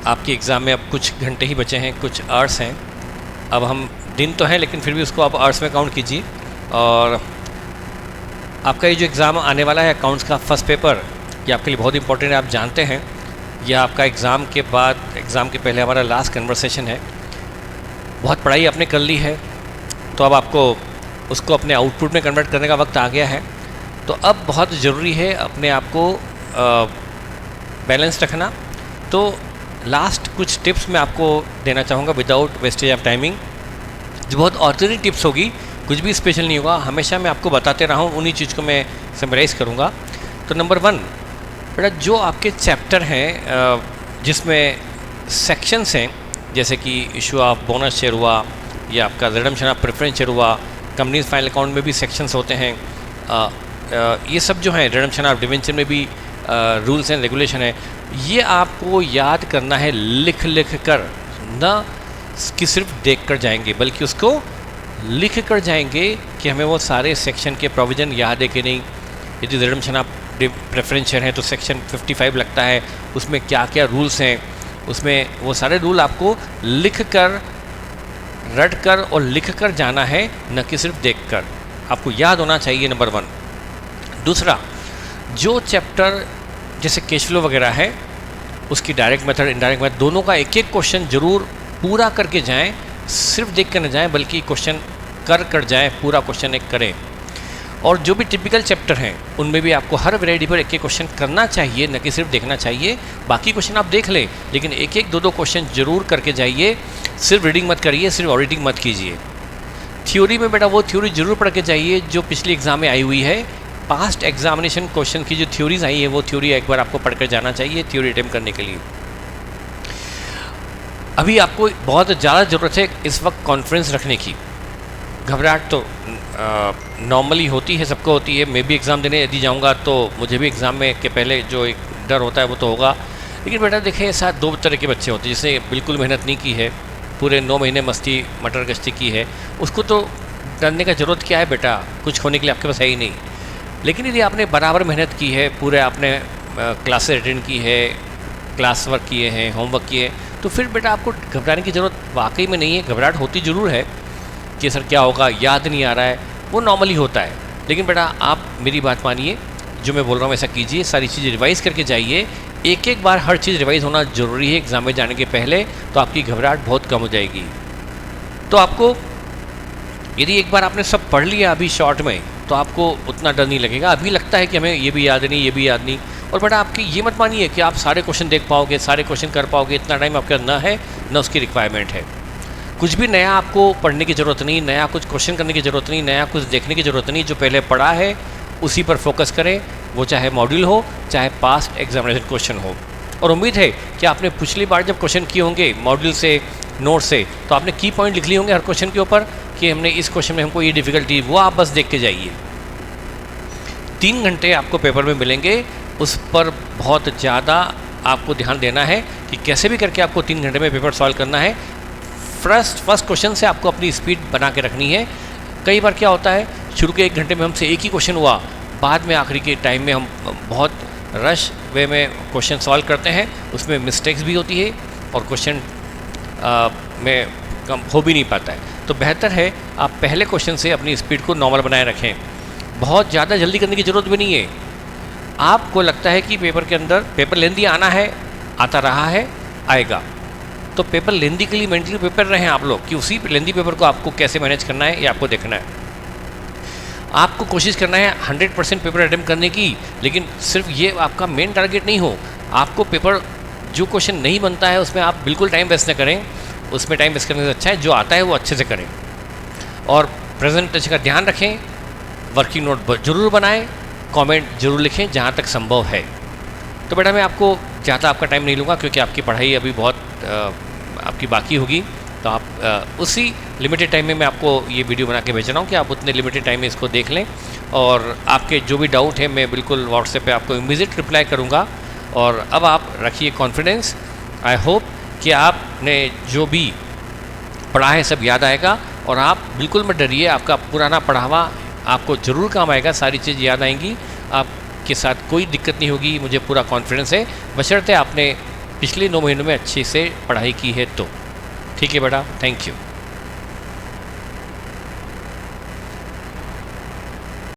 आपके एग्ज़ाम में अब कुछ घंटे ही बचे हैं, कुछ आवर्स हैं। अब हम दिन तो हैं लेकिन फिर भी उसको आप आवर्स में काउंट कीजिए। और आपका ये जो एग्ज़ाम आने वाला है अकाउंट्स का फर्स्ट पेपर, ये आपके लिए बहुत इंपॉर्टेंट है। आप जानते हैं यह आपका एग्ज़ाम के बाद, एग्ज़ाम के पहले हमारा लास्ट कन्वर्सेशन है। बहुत पढ़ाई आपने कर ली है, तो अब आपको उसको अपने आउटपुट में कन्वर्ट करने का वक्त आ गया है। तो अब बहुत ज़रूरी है अपने आप को बैलेंस रखना। तो लास्ट कुछ टिप्स मैं आपको देना चाहूँगा विदाउट वेस्टेज ऑफ टाइमिंग, जो बहुत ऑर्डिनरी टिप्स होगी, कुछ भी स्पेशल नहीं होगा। हमेशा मैं आपको बताते रहा हूँ, उन्हीं चीज़ को मैं समराइज़ करूँगा। तो नंबर 1 बेटा, जो आपके चैप्टर हैं जिसमें सेक्शंस हैं, जैसे कि इशू ऑफ बोनस शेयर हुआ या आपका रिडम्पशन ऑफ प्रेफरेंस शेयर हुआ, कंपनीज फाइनल अकाउंट में भी सेक्शंस होते हैं। ये सब जो हैं, रिडम्पशन ऑफ डिवेंचर में भी रूल्स एंड रेगुलेशन है। ये आपको याद करना है लिख कर, ना कि सिर्फ देख कर जाएंगे, बल्कि उसको लिख कर जाएंगे कि हमें वो सारे सेक्शन के प्रोविज़न याद है कि नहीं। यदि रिडम्पशन ऑफ प्रेफरेंस शेयर है तो सेक्शन 55 लगता है, उसमें क्या क्या रूल्स हैं, उसमें वो सारे रूल आपको लिख कर, रट कर और लिख कर जाना है, न कि सिर्फ देख कर। आपको याद होना चाहिए, नंबर 1। दूसरा, जो चैप्टर जैसे कैश फ्लो वगैरह है, उसकी डायरेक्ट मेथड, इनडायरेक्ट मेथड, दोनों का एक एक क्वेश्चन जरूर पूरा करके जाएं, सिर्फ देख कर न जाएं, बल्कि क्वेश्चन कर जाएं, पूरा क्वेश्चन एक करें। और जो भी टिपिकल चैप्टर हैं उनमें भी आपको हर वैरायटी पर एक एक क्वेश्चन करना चाहिए, न कि सिर्फ देखना चाहिए। बाकी क्वेश्चन आप देख लें, लेकिन एक एक 2-2 क्वेश्चन जरूर करके जाइए। सिर्फ रीडिंग मत करिए, सिर्फ ऑडिटिंग मत कीजिए। थ्योरी में बेटा वो थ्योरी जरूर पढ़ के जाइए जो पिछले एग्जाम में आई हुई है। पास्ट एग्जामिनेशन क्वेश्चन की जो थ्योरीज आई है, वो थ्योरी एक बार आपको पढ़कर जाना चाहिए थ्योरी अटेम्प्ट करने के लिए। अभी आपको बहुत ज़्यादा ज़रूरत है इस वक्त कॉन्फ्रेंस रखने की। घबराहट तो नॉर्मली होती है, सबको होती है। मैं भी एग्ज़ाम देने यदि जाऊंगा तो मुझे भी एग्ज़ाम में के पहले जो एक डर होता है वो तो होगा। लेकिन बेटा देखें, साथ 2 तरह के बच्चे होते हैं, जिसने बिल्कुल मेहनत नहीं की है, पूरे 9 महीने मस्ती मटर गश्ती की है, उसको तो डरने का ज़रूरत क्या है बेटा, कुछ होने के लिए आपके पास है ही नहीं। लेकिन यदि आपने बराबर मेहनत की है, पूरे आपने क्लासेस अटेंड की है, क्लास वर्क किए हैं, होमवर्क किए, तो फिर बेटा आपको घबराने की ज़रूरत वाकई में नहीं है। घबराहट होती ज़रूर है कि सर क्या होगा, याद नहीं आ रहा है, वो नॉर्मली होता है। लेकिन बेटा आप मेरी बात मानिए, जो मैं बोल रहा हूँ वैसा कीजिए, सारी चीज़ें रिवाइज़ करके जाइए। एक बार हर चीज़ रिवाइज़ होना ज़रूरी है एग्ज़ाम में जाने के पहले, तो आपकी घबराहट बहुत कम हो जाएगी। तो आपको यदि एक बार आपने सब पढ़ लिया अभी शॉर्ट में, तो आपको उतना डर नहीं लगेगा। अभी लगता है कि हमें ये भी याद नहीं, ये भी याद नहीं। और बेटा आपकी ये मत मानिए कि आप सारे क्वेश्चन देख पाओगे, सारे क्वेश्चन कर पाओगे, इतना टाइम आपके अंदर न है, न उसकी रिक्वायरमेंट है। कुछ भी नया आपको पढ़ने की ज़रूरत नहीं, नया कुछ क्वेश्चन करने की ज़रूरत नहीं, नया कुछ देखने की ज़रूरत नहीं। जो पहले पढ़ा है उसी पर फोकस करें, वो चाहे मॉड्यूल हो, चाहे पास्ट एग्जामिनेशन क्वेश्चन हो। और उम्मीद है कि आपने पिछली बार जब क्वेश्चन किए होंगे मॉड्यूल से, नोट से, तो आपने की पॉइंट लिख लिए होंगे हर क्वेश्चन के ऊपर कि हमने इस क्वेश्चन में हमको ये डिफ़िकल्टी, वो आप बस देख के जाइए। 3 घंटे आपको पेपर में मिलेंगे, उस पर बहुत ज़्यादा आपको ध्यान देना है कि कैसे भी करके आपको 3 घंटे में पेपर सॉल्व करना है। फर्स्ट क्वेश्चन से आपको अपनी स्पीड बना के रखनी है। कई बार क्या होता है, शुरू के 1 घंटे में हमसे एक ही क्वेश्चन हुआ, बाद में आखिरी के टाइम में हम बहुत रश वे में क्वेश्चन सॉल्व करते हैं, उसमें मिस्टेक्स भी होती है और क्वेश्चन में कम हो भी नहीं पाता है। तो बेहतर है आप पहले क्वेश्चन से अपनी स्पीड को नॉर्मल बनाए रखें। बहुत ज़्यादा जल्दी करने की ज़रूरत भी नहीं है। आपको लगता है कि पेपर के अंदर पेपर लेंदी आना है, आता रहा है, आएगा, तो पेपर लेंदी के लिए मेंटली प्रिपेयर रहें आप लोग कि उसी लेंदी पेपर को आपको कैसे मैनेज करना है, ये आपको देखना है। आपको कोशिश करना है 100% पेपर अटेम्प्ट करने की, लेकिन सिर्फ ये आपका मेन टारगेट नहीं हो। आपको पेपर जो क्वेश्चन नहीं बनता है उसमें आप बिल्कुल टाइम वेस्ट न करें, उसमें टाइम वेस्ट करने से अच्छा है जो आता है वो अच्छे से करें। और प्रेजेंटेशन का ध्यान रखें, वर्किंग नोट जरूर बनाएं, कमेंट जरूर लिखें जहाँ तक संभव है। तो बेटा मैं आपको ज़्यादा आपका टाइम नहीं लूँगा क्योंकि आपकी पढ़ाई अभी बहुत आपकी बाकी होगी, तो आप उसी लिमिटेड टाइम में मैं आपको ये वीडियो बना के भेज रहा हूँ कि आप उतने लिमिटेड टाइम में इसको देख लें। और आपके जो भी डाउट है मैं बिल्कुल व्हाट्सएप पे आपको इमीडिएट रिप्लाई करूँगा। और अब आप रखिए कॉन्फिडेंस। आई होप कि आपने जो भी पढ़ा है सब याद आएगा और आप बिल्कुल मत डरिए, आपका पुराना पढ़ा हुआ आपको ज़रूर काम आएगा, सारी चीज़ याद आएंगी, आपके साथ कोई दिक्कत नहीं होगी, मुझे पूरा कॉन्फिडेंस है। बशर्ते आपने पिछले 9 महीनों में अच्छे से पढ़ाई की है तो। ठीक है बेटा, थैंक यू।